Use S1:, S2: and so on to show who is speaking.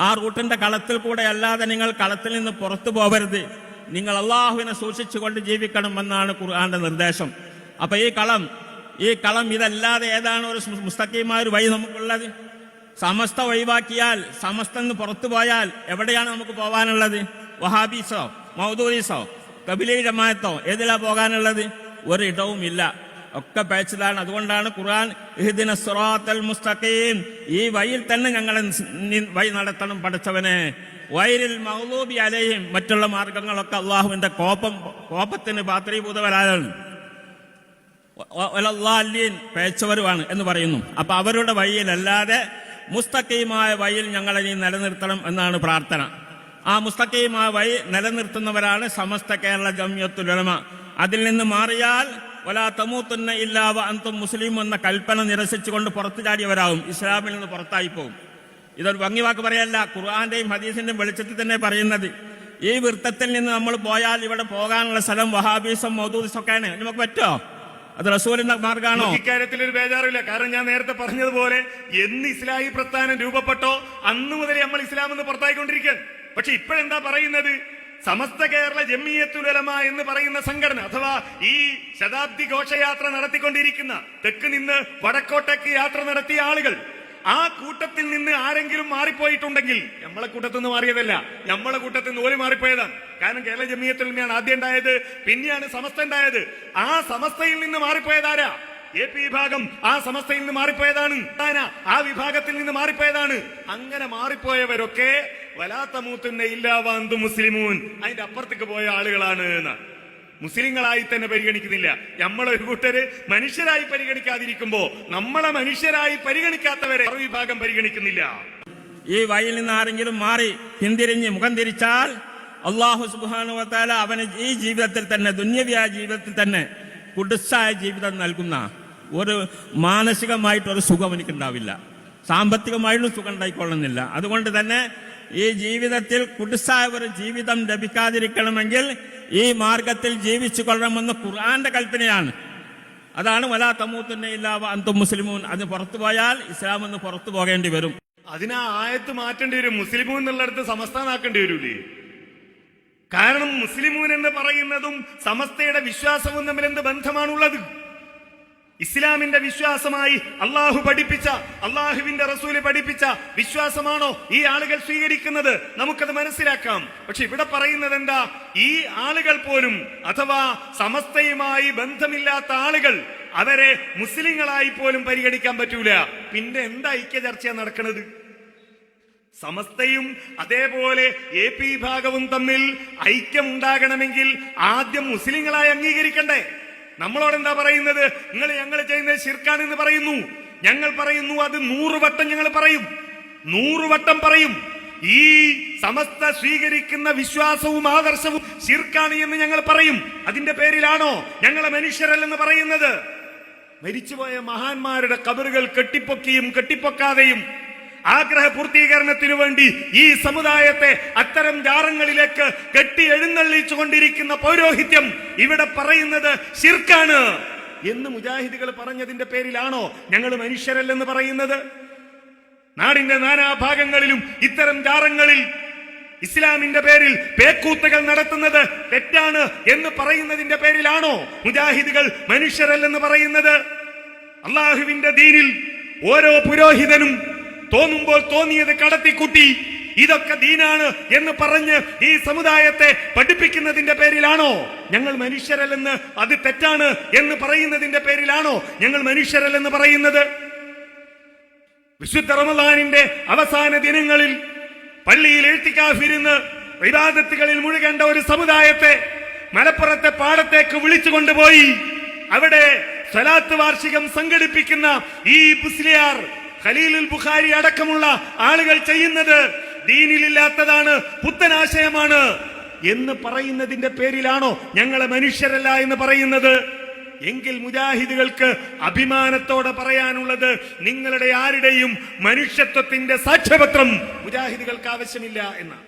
S1: ആ റൂട്ടിന്റെ കളത്തിൽ കൂടെ അല്ലാതെ നിങ്ങൾ കളത്തിൽ നിന്ന് പുറത്തു പോകരുത്. നിങ്ങൾ അള്ളാഹുവിനെ സൂക്ഷിച്ചുകൊണ്ട് ജീവിക്കണമെന്നാണ് ഖുർആന്റെ നിർദ്ദേശം. അപ്പൊ ഈ കളം ഇതല്ലാതെ ഏതാണ് ഒരു മുസ്തഖീമായ ഒരു വഴി നമുക്കുള്ളത്? സമസ്ത ഒഴിവാക്കിയാൽ, സമസ്തന്ന് പുറത്തു പോയാൽ എവിടെയാണ് നമുക്ക് പോകാനുള്ളത്? വഹാബീസോ മൗദൂദീസോ കബിലി ജമാഅത്തോ ഏതിലാ പോകാനുള്ളത്? ഒരിടവും ഇല്ല, ഒക്കെ പേച്ചതാണ്. അതുകൊണ്ടാണ് ഖുർആൻ ഇഹ്ദിന സിറാത്തൽ മുസ്തഖീം, ഈ വഴിയിൽ തന്നെ ഞങ്ങളെ വഴി നടത്തണം പഠിച്ചവനെ. വൈരിൽ മഗ്ലൂബി അലൈഹിം, മറ്റുള്ള മാർഗങ്ങളൊക്കെ അള്ളാഹുവിന്റെ കോപത്തിന് പാത്രീഭൂതവരാണ്. പേച്ചവരുമാണ് എന്ന് പറയുന്നു. അപ്പൊ അവരുടെ വഴിയിലല്ലാതെ മുസ്തഖീമായ വഴിയിൽ ഞങ്ങളെ നീ നിലനിർത്തണം എന്നാണ് പ്രാർത്ഥന. ആ മുസ്തഖീമായ വഴി നിലനിർത്തുന്നവരാണ് സമസ്ത കേരള ജംഇയ്യത്തുൽ ഉലമ. അതിൽ നിന്ന് മാറിയാൽ വലാ തമൂതുന്ന ഇല്ലാ വഅൻതും മുസ്ലിമൂൻ എന്ന കൽപ്പന നിരസിച്ചുകൊണ്ട് പുറത്തു ചാടിയവരാകും, ഇസ്ലാമിൽ നിന്ന് പുറത്തായി പോകും. ഇതൊരു ഭംഗി വാക്ക് പറയല്ല, ഖുർആന്റെയും ഹദീസിന്റെയും വെളിച്ചത്തിൽ തന്നെ പറയുന്നത്. ഈ വൃത്തത്തിൽ നിന്ന് നമ്മൾ പോയാൽ ഇവിടെ പോകാനുള്ള സ്ഥലം വഹാബീസം മൗദൂദിസം ഒക്കെയാണ്. നമുക്ക് പറ്റോ? അത് റസൂലിന്റെ മാർഗാണോ?
S2: ഇക്കാര്യത്തിൽ ഒരു ബേജാറില്ല. കാരണം ഞാൻ നേരത്തെ പറഞ്ഞതുപോലെ എന്ന് ഇസ്ലാഹി പ്രസ്ഥാനം രൂപപ്പെട്ടോ അന്ന് മുതലേ നമ്മൾ ഇസ്ലാം എന്ന് പുറത്തായിക്കൊണ്ടിരിക്കുകയാണ്. പക്ഷെ ഇപ്പോഴെന്താ പറയുന്നത്? സമസ്ത കേരള ജംഇയ്യത്തുൽ ഉലമ എന്ന് പറയുന്ന സംഘടന, അഥവാ ഈ ശതാബ്ദി ഘോഷയാത്ര നടത്തിക്കൊണ്ടിരിക്കുന്ന, തെക്ക് നിന്ന് വടക്കോട്ടേക്ക് യാത്ര നടത്തിയ ആളുകൾ, ആ കൂട്ടത്തിൽ നിന്ന് ആരെങ്കിലും മാറിപ്പോയിട്ടുണ്ടെങ്കിൽ, നമ്മളെ കൂട്ടത്തിൽ നിന്ന് മാറിയതല്ല, നമ്മളെ കൂട്ടത്തിൽ നിന്ന് ഓല് മാറിപ്പോയതാണ്. കാരണം കേരള ജംഇയ്യത്തുൽ ഉലമയാണ് ആദ്യം ഉണ്ടായത്, പിന്നെയാണ് സമസ്ത ഉണ്ടായത്. ആ സമസ്തയിൽ നിന്ന് മാറിപ്പോയതാരാ? AP വിഭാഗം ആ സമസ്തയിൽ നിന്ന് മാറിപ്പോയതാണ്. ആ വിഭാഗത്തിൽ നിന്ന് മാറിപ്പോയതാണ്. അങ്ങനെ മാറിപ്പോയവരൊക്കെ വലാ തമൂതുന്ന ഇല്ലാ വഅൻതും മുസ്ലിമൂൻ, അതിന്റെ അപ്പുറത്തേക്ക് പോയ ആളുകളാണ്. മുസ്ലിങ്ങളായി തന്നെ പരിഗണിക്കുന്നില്ല. നമ്മളൊരു കൂട്ടര് മനുഷ്യരായി പരിഗണിക്കാതിരിക്കുമ്പോ നമ്മളെ മനുഷ്യരായി പരിഗണിക്കാത്തവരെ വിഭാഗം പരിഗണിക്കുന്നില്ല.
S1: ഈ വഴിയിൽ നിന്ന് ആരെങ്കിലും മാറി പിന്തിരിഞ്ഞ് മുഖം തിരിച്ചാൽ അല്ലാഹു സുബ്ഹാനഹു വ തആല അവന് ഈ ജീവിതത്തിൽ തന്നെ, ദുന്യവിയായ ജീവിതത്തിൽ തന്നെ കുടുസായ ജീവിതം നൽകുന്ന ഒരു മാനസികമായിട്ടൊരു സുഖം എനിക്കുണ്ടാവില്ല, സാമ്പത്തികമായിട്ടും സുഖം ഉണ്ടായിക്കൊള്ളുന്നില്ല. അതുകൊണ്ട് തന്നെ ഈ ജീവിതത്തിൽ കുടുസായ ഒരു ജീവിതം ലഭിക്കാതിരിക്കണമെങ്കിൽ ഈ മാർഗത്തിൽ ജീവിച്ചു കൊള്ളണമെന്ന് ഖുർആന്റെ കൽപ്പനയാണ്. അതാണ് വലാ തമൂതുന്ന ഇല്ലാ വഅൻതും മുസ്ലിമൂൻ. അത് പുറത്തു പോയാൽ ഇസ്ലാം എന്ന് പുറത്തു പോകേണ്ടി വരും.
S2: അതിനാ ആയത്ത് മാറ്റേണ്ടി വരും. മുസ്ലിമൂൻ എന്നുള്ളിടത്ത് സമസ്താനാക്കേണ്ടി വരൂലേ? കാരണം മുസ്ലിമൂൻ എന്ന് പറയുന്നതും സമസ്തയുടെ വിശ്വാസവും തമ്മിൽ എന്ത് ബന്ധമാണുള്ളത്? ഇസ്ലാമിന്റെ വിശ്വാസമായി അള്ളാഹു പഠിപ്പിച്ച, അള്ളാഹുവിന്റെ റസൂല് പഠിപ്പിച്ച വിശ്വാസമാണോ ഈ ആളുകൾ സ്വീകരിക്കുന്നത്? നമുക്കത് മനസ്സിലാക്കാം. പക്ഷെ ഇവിടെ പറയുന്നത് എന്താ? ഈ ആളുകൾ പോലും, അഥവാ സമസ്തയുമായി ബന്ധമില്ലാത്ത ആളുകൾ, അവരെ മുസ്ലിങ്ങളായി പോലും പരിഗണിക്കാൻ പറ്റൂല. പിന്നെ എന്താ ഐക്യ ചർച്ച നടക്കുന്നത്? സമസ്തയും അതേപോലെ AP വിഭാഗവും തമ്മിൽ ഐക്യമുണ്ടാകണമെങ്കിൽ ആദ്യം മുസ്ലിങ്ങളായി അംഗീകരിക്കണ്ടേ? നമ്മളോട് എന്താ പറയുന്നത്? ഞങ്ങൾ ചെയ്യുന്നത് ശിർക്കാണെന്ന് പറയുന്നു. ഞങ്ങൾ പറയുന്നു അത് 100 വട്ടം ഞങ്ങൾ പറയും, 100 വട്ടം പറയും. ഈ സമസ്ത സ്വീകരിക്കുന്ന വിശ്വാസവും ആദർശവും ശിർക്കാണ് എന്ന് ഞങ്ങൾ പറയും. അതിന്റെ പേരിലാണോ ഞങ്ങളെ മനുഷ്യരല്ലെന്ന് പറയുന്നത്? മരിച്ചുപോയ മഹാന്മാരുടെ ഖബറുകൾ കെട്ടിപ്പൊക്കിയും കെട്ടിപ്പൊക്കാതെയും ആഗ്രഹ പൂർത്തീകരണത്തിനു വേണ്ടി ഈ സമുദായത്തെ അത്തരം ജാറങ്ങളിലേക്ക് കെട്ടി എഴുന്നള്ളിച്ചുകൊണ്ടിരിക്കുന്ന പൗരോഹിത്യം ഇവിടെ പറയുന്നത് ശിർക്കാണ് എന്ന് മുജാഹിദുകൾ പറഞ്ഞതിന്റെ പേരിലാണോ ഞങ്ങൾ മനുഷ്യരല്ലെന്ന് പറയുന്നത്? നാടിന്റെ നാനാഭാഗങ്ങളിലും ഇത്തരം ജാറങ്ങളിൽ ഇസ്ലാമിന്റെ പേരിൽ പേക്കൂത്തുകൾ നടത്തുന്നത് തെറ്റാണ് എന്ന് പറയുന്നതിന്റെ പേരിലാണോ മുജാഹിദുകൾ മനുഷ്യരല്ലെന്ന് പറയുന്നത്? അള്ളാഹുവിന്റെ ദീനിൽ ഓരോ പുരോഹിതനും തോന്നുമ്പോൾ തോന്നിയത് കടത്തിക്കുട്ടി ഇതൊക്കെ ദീനാണ് എന്ന് പറഞ്ഞ് ഈ സമുദായത്തെ പഠിപ്പിക്കുന്നതിന്റെ പേരിലാണോ ഞങ്ങൾ മനുഷ്യരല്ലെന്ന്, അത് തെറ്റാണ് എന്ന് പറയുന്നതിന്റെ പേരിലാണോ ഞങ്ങൾ മനുഷ്യരല്ലെന്ന് പറയുന്നത്? വിശുദ്ധ റമദാനിന്റെ അവസാന ദിനങ്ങളിൽ പള്ളിയിൽ എഴുത്തിക്കാഫിരുന്ന് ഇബാദത്തുകളിൽ മുഴുകേണ്ട ഒരു സമുദായത്തെ മലപ്പുറത്തെ പാടത്തേക്ക് വിളിച്ചു കൊണ്ടുപോയി അവിടെ സ്വലാത്ത് വാർഷികം സംഘടിപ്പിക്കുന്ന ഈ മുസ്ലിയാർ, ഖലീലുൽ ബുഖാരി അടക്കമുള്ള ആളുകൾ ചെയ്യുന്നത് ദീനിലില്ലാത്തതാണ്, പുത്തനാശയമാണ് എന്ന് പറയുന്നതിന്റെ പേരിലാണോ ഞങ്ങളെ മനുഷ്യരല്ല എന്ന് പറയുന്നത്? എങ്കിൽ മുജാഹിദുകൾക്ക് അഭിമാനത്തോടെ പറയാനുള്ളത്, നിങ്ങളുടെ ആരുടെയും മനുഷ്യത്വത്തിന്റെ സാക്ഷ്യപത്രം മുജാഹിദുകൾക്ക് ആവശ്യമില്ല എന്നാണ്.